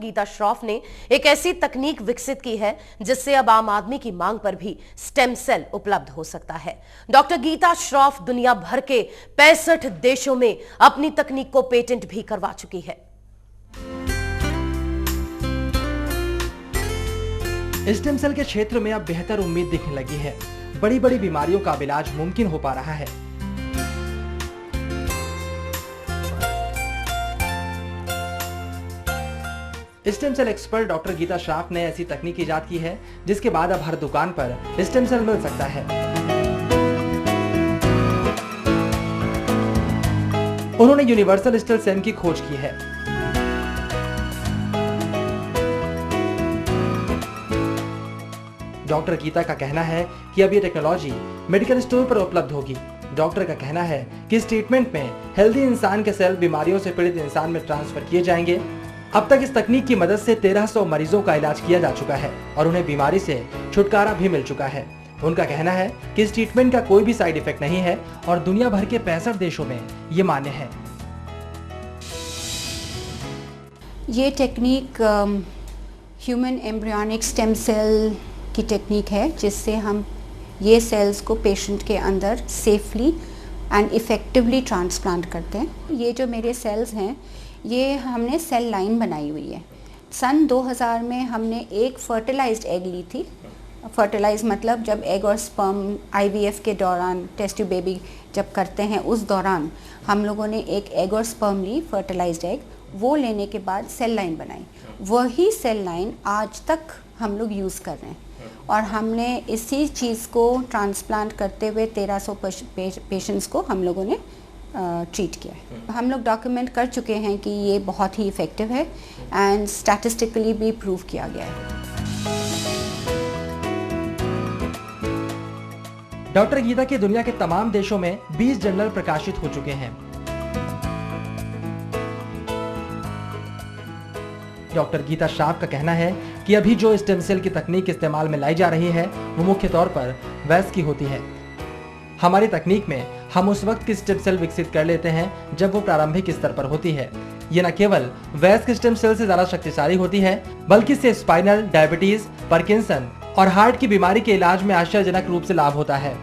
गीता श्रॉफ ने एक ऐसी तकनीक विकसित की है जिससे अब आम आदमी की मांग पर भी स्टेम सेल उपलब्ध हो सकता है। डॉक्टर गीता श्रॉफ दुनिया भर के 65 देशों में अपनी तकनीक को पेटेंट भी करवा चुकी है। स्टेम सेल के क्षेत्र में अब बेहतर उम्मीद दिखने लगी है। बड़ी बड़ी बीमारियों का इलाज मुमकिन हो पा रहा है। Stem cell expert doctor Geeta Shroff ने ऐसी तकनीक इजाद की है जिसके बाद अब हर दुकान पर स्टेम सेल मिल सकता है। उन्होंने यूनिवर्सल स्टेम सेल की खोज की है। डॉक्टर गीता का कहना है कि अब ये टेक्नोलॉजी मेडिकल स्टोर पर उपलब्ध होगी। डॉक्टर का कहना है कि इस ट्रीटमेंट में हेल्दी इंसान के सेल बीमारियों से पीड़ित इंसान में ट्रांसफर किए जाएंगे। अब तक इस तकनीक की मदद से 1300 मरीजों का इलाज किया जा चुका है और उन्हें बीमारी से छुटकारा भी मिल चुका है। उनका कहना है कि इस ट्रीटमेंट का कोई भी साइड इफेक्ट नहीं है और दुनिया भर के 65 देशों में ये मान्य है। ये technique human embryonic stem cell की टेक्निक है जिससे हम ये सेल्स को पेशेंट के अंदर सेफली एंड इफ़ेक्टिवली ट्रांसप्लांट करते हैं। ये जो मेरे सेल्स हैं ये हमने सेल लाइन बनाई हुई है। सन 2000 में हमने एक फर्टिलाइज्ड एग ली थी। फर्टिलाइज मतलब जब एग और स्पर्म आईवीएफ के दौरान टेस्ट ट्यूब बेबी जब करते हैं उस दौरान हम लोगों ने एक एग और स्पर्म ली, फर्टिलाइज्ड एग, वो लेने के बाद सेल लाइन बनाई। वही सेल लाइन आज तक हम लोग यूज़ कर रहे हैं और हमने इसी चीज़ को ट्रांसप्लांट करते हुए 1300 पेशेंट्स को हम लोगों ने ट्रीट किया है। हम लोग डॉक्यूमेंट कर चुके हैं कि ये बहुत ही इफ़ेक्टिव है एंड स्टैटिस्टिकली भी प्रूव किया गया है। डॉक्टर गीता के दुनिया के तमाम देशों में 20 जर्नल प्रकाशित हो चुके हैं। डॉक्टर गीता श्रॉफ का कहना है कि अभी जो स्टेम सेल की तकनीक इस्तेमाल में लाई जा रही है वो मुख्य तौर पर वयस्क की होती है। हमारी तकनीक में हम उस वक्त की स्टेम सेल विकसित कर लेते हैं जब वो प्रारंभिक स्तर पर होती है। ये न केवल वयस्क स्टेम सेल से ज्यादा शक्तिशाली होती है बल्कि इससे स्पाइनल, डायबिटीज, पार्किंसन और हार्ट की बीमारी के इलाज में आश्चर्यजनक रूप से लाभ होता है।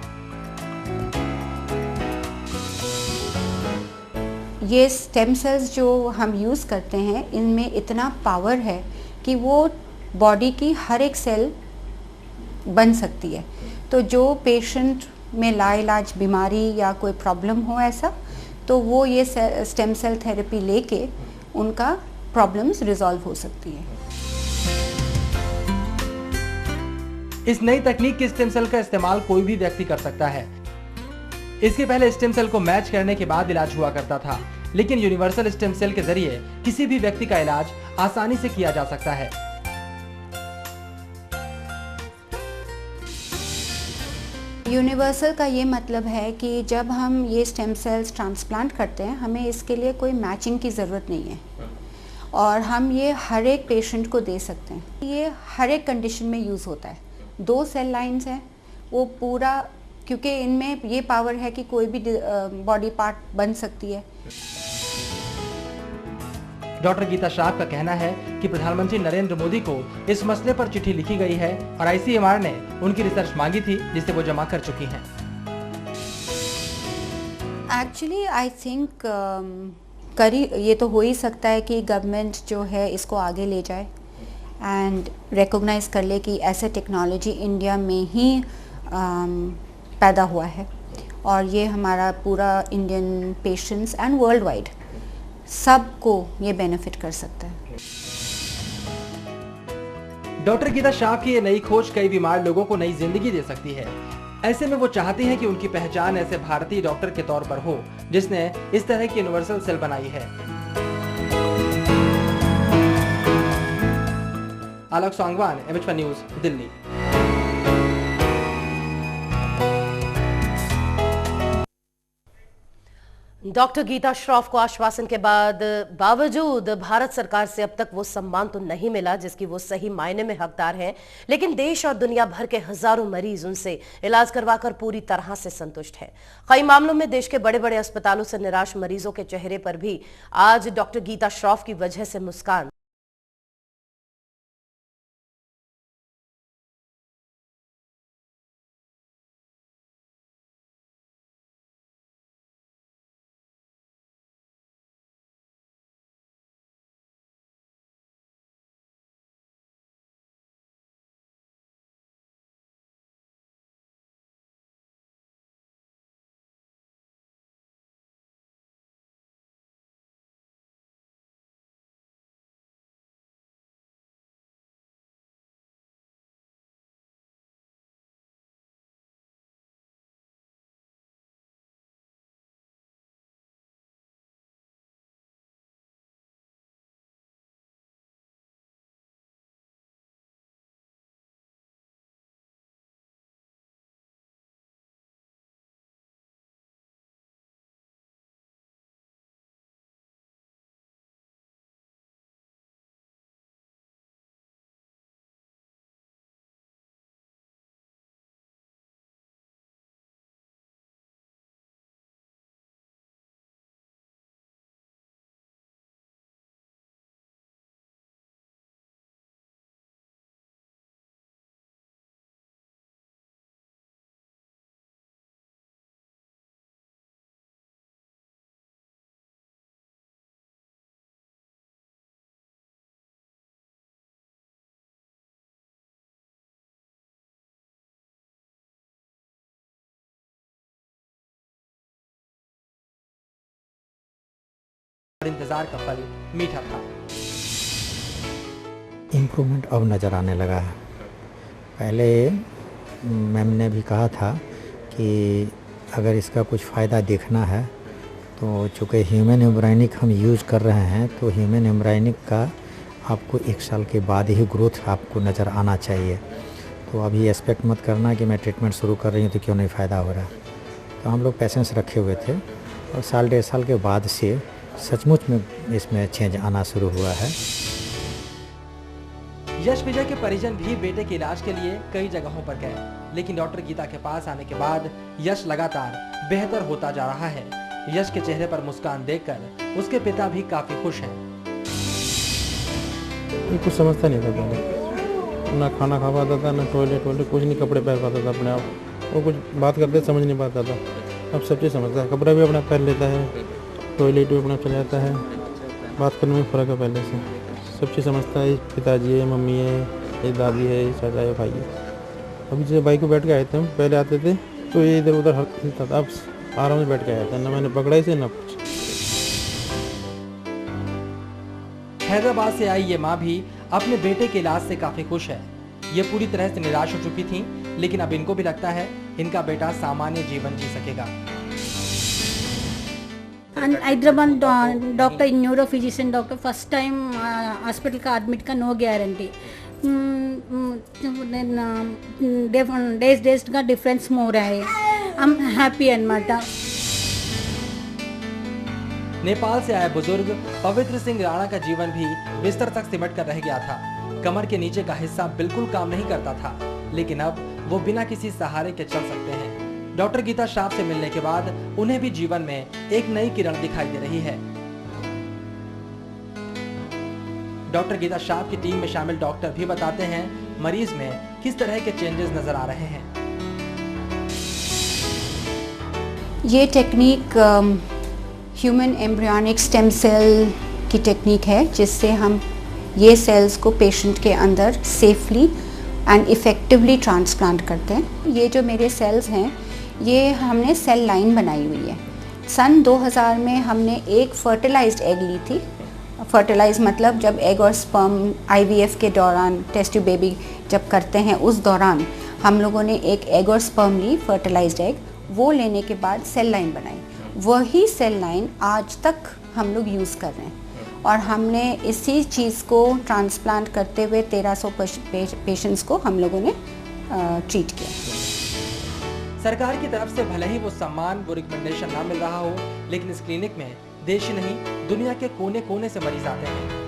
ये स्टेम सेल्स जो हम यूज़ करते हैं इनमें इतना पावर है कि वो बॉडी की हर एक सेल बन सकती है। तो जो पेशेंट में लाइलाज बीमारी या कोई प्रॉब्लम हो ऐसा तो वो ये स्टेम सेल थेरेपी लेके उनका प्रॉब्लम्स रिजॉल्व हो सकती है। इस नई तकनीक के स्टेम सेल का इस्तेमाल कोई भी व्यक्ति कर सकता है। इसके पहले स्टेम सेल को मैच करने के बाद इलाज हुआ करता था, लेकिन यूनिवर्सल स्टेम सेल के जरिए किसी भी व्यक्ति का इलाज आसानी से किया जा सकता है। यूनिवर्सल का ये मतलब है कि जब हम ये स्टेम सेल्स ट्रांसप्लांट करते हैं हमें इसके लिए कोई मैचिंग की ज़रूरत नहीं है और हम ये हर एक पेशेंट को दे सकते हैं। ये हर एक कंडीशन में यूज़ होता है। 2 सेल लाइंस हैं, वो पूरा, क्योंकि इनमें ये पावर है कि कोई भी बॉडी पार्ट बन सकती है। डॉक्टर गीता श्रॉफ का कहना है कि प्रधानमंत्री नरेंद्र मोदी को इस मसले पर चिट्ठी लिखी गई है और आईसीएमआर ने उनकी रिसर्च मांगी थी जिसे वो जमा कर चुकी हैं। एक्चुअली आई थिंक ये तो हो ही सकता है कि गवर्नमेंट जो है इसको आगे ले जाए एंड रिकॉग्नाइज कर ले कि ऐसा टेक्नोलॉजी इंडिया में ही पैदा हुआ है और ये हमारा पूरा Indian patients and world wide सबको ये बेनिफिट कर सकता है। डॉक्टर गीता श्रॉफ की ये नई खोज कई बीमार लोगों को नई जिंदगी दे सकती है। ऐसे में वो चाहती हैं कि उनकी पहचान ऐसे भारतीय डॉक्टर के तौर पर हो जिसने इस तरह की यूनिवर्सल सेल बनाई है। Alok Sangwan, MH1 news, Delhi. Doctor Geeta Shroff को आश्वासन के बावजूद भारत सरकार से अब तक वो सम्मान तो नहीं मिला जिसकी वो सही मायने में हकदार हैं, लेकिन देश और दुनिया भर के हजारों मरीज उनसे इलाज करवाकर पूरी तरह से संतुष्ट हैं। कई मामलों में देश के बड़े बड़े अस्पतालों से निराश मरीजों के चेहरे पर भी आज डॉक्टर गीता श्रॉफ की वजह से मुस्कान इंतजार का फल मीठा था। इम्प्रूवमेंट अब नज़र आने लगा है। पहले मैम ने भी कहा था कि अगर इसका कुछ फ़ायदा देखना है तो चूँकि ह्यूमन एम्ब्रायनिक हम यूज़ कर रहे हैं तो ह्यूमन एम्ब्रायनिक का आपको 1 साल के बाद ही ग्रोथ आपको नज़र आना चाहिए। तो अभी एक्सपेक्ट मत करना कि मैं ट्रीटमेंट शुरू कर रही हूँ तो क्यों नहीं फ़ायदा हो रहा। तो हम लोग पेशेंस रखे हुए थे और 1.5 साल के बाद से सचमुच में इसमें चेंज आना शुरू हुआ है। यश विजय के परिजन भी बेटे के इलाज के लिए कई जगहों पर गए, लेकिन डॉक्टर गीता के पास आने के बाद यश लगातार बेहतर होता जा रहा है। यश के चेहरे पर मुस्कान देखकर उसके पिता भी काफी खुश हैं। कुछ समझता नहीं था पहले, ना खाना खा पाता था, ना टॉयलेट कुछ नहीं, कपड़े पहन पाता था अपने आप। वो कुछ बात करते समझ नहीं पाता था, अब सब चीज़ समझता है। कपड़ा भी अपना पहन लेता है, टॉयलेट भी अपना चला जाता है, बात करने में फ़र्क है पहले से। सब चीज़ समझता है, पिताजी है, मम्मी है, ये दादी है, ये चाचा है, भाई है। अभी जैसे बाइक पे बैठ के आए थे हम, पहले आते थे तो ये इधर उधर हिलता था, अब आराम से बैठ के आया था, ना मैंने पकड़ा इसे ना कुछ। हैदराबाद से आई ये माँ भी अपने बेटे के इलाज से काफी खुश है। ये पूरी तरह से निराश हो चुकी थी, लेकिन अब इनको भी लगता है इनका बेटा सामान्य जीवन जी सकेगा। Hyderabad doctor neuro physician doctor first time hospital का एडमिट का नो गारंटी डेज का डिफरेंस हो रहा है। हम हैप्पी अन्नమాట। नेपाल से आए बुजुर्ग पवित्र सिंह राणा का जीवन भी बिस्तर तक सिमट कर रह गया था। कमर के नीचे का हिस्सा बिल्कुल काम नहीं करता था, लेकिन अब वो बिना किसी सहारे के चल सकते हैं। डॉक्टर गीता श्राफ से मिलने के बाद उन्हें भी जीवन में एक नई किरण दिखाई दे रही है। डॉक्टर गीता श्राफ की टीम में शामिल डॉक्टर भी बताते हैं मरीज में किस तरह के चेंजेस नजर आ रहे हैं। ये technique human embryonic stem cell की टेक्निक है, जिससे हम ये सेल्स को पेशेंट के अंदर सेफली एंड इफ़ेक्टिवली ट्रांसप्लांट करते हैं। ये जो मेरे सेल्स हैं, ये हमने सेल लाइन बनाई हुई है। सन 2000 में हमने एक फर्टिलाइज्ड एग ली थी। फर्टिलाइज मतलब जब एग और स्पर्म IVF के दौरान टेस्ट ट्यूब बेबी जब करते हैं, उस दौरान हम लोगों ने एक एग और स्पर्म ली, फर्टिलाइज्ड एग। वो लेने के बाद सेल लाइन बनाई। वही सेल लाइन आज तक हम लोग यूज़ कर रहे हैं और हमने इसी चीज़ को ट्रांसप्लांट करते हुए 1300 पेशेंट्स को हम लोगों ने ट्रीट किया। सरकार की तरफ से भले ही वो सम्मान, वो रिकमेंडेशन ना मिल रहा हो, लेकिन इस क्लिनिक में देश ही नहीं दुनिया के कोने कोने से मरीज आते हैं।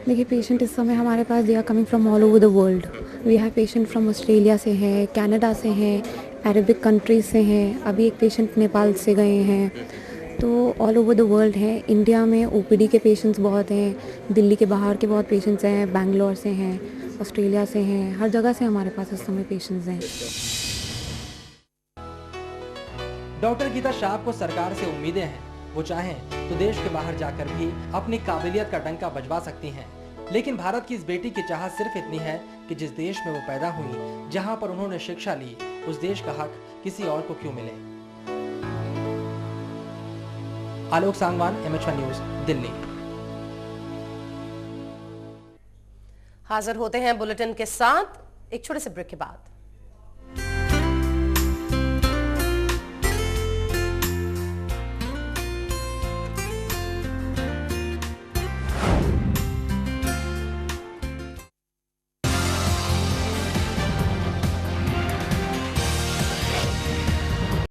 देखिए, पेशेंट इस समय हमारे पास they are coming from all over the world. We have patient from Australia से है, कनाडा से हैं, अरबिक कंट्रीज से हैं, अभी एक पेशेंट नेपाल से गए हैं। तो ऑल ओवर द वर्ल्ड है। इंडिया में OPD के पेशेंट्स बहुत हैं, दिल्ली के बाहर के बहुत पेशेंट्स हैं, बैंगलोर से हैं, ऑस्ट्रेलिया से हैं, हर जगह से हमारे पास इस समय पेशेंट्स हैं। डॉक्टर गीता श्राफ को सरकार से उम्मीदें हैं। वो चाहें तो देश के बाहर जाकर भी अपनी काबिलियत का डंका बजवा सकती हैं। लेकिन भारत की इस बेटी की चाहत सिर्फ इतनी है कि जिस देश में वो पैदा हुई, जहां पर उन्होंने शिक्षा ली, उस देश का हक किसी और को क्यों मिले। आलोक सांगवान, MH1 न्यूज, दिल्ली। हाजिर होते हैं बुलेटिन के साथ एक छोटे से ब्रेक के बाद।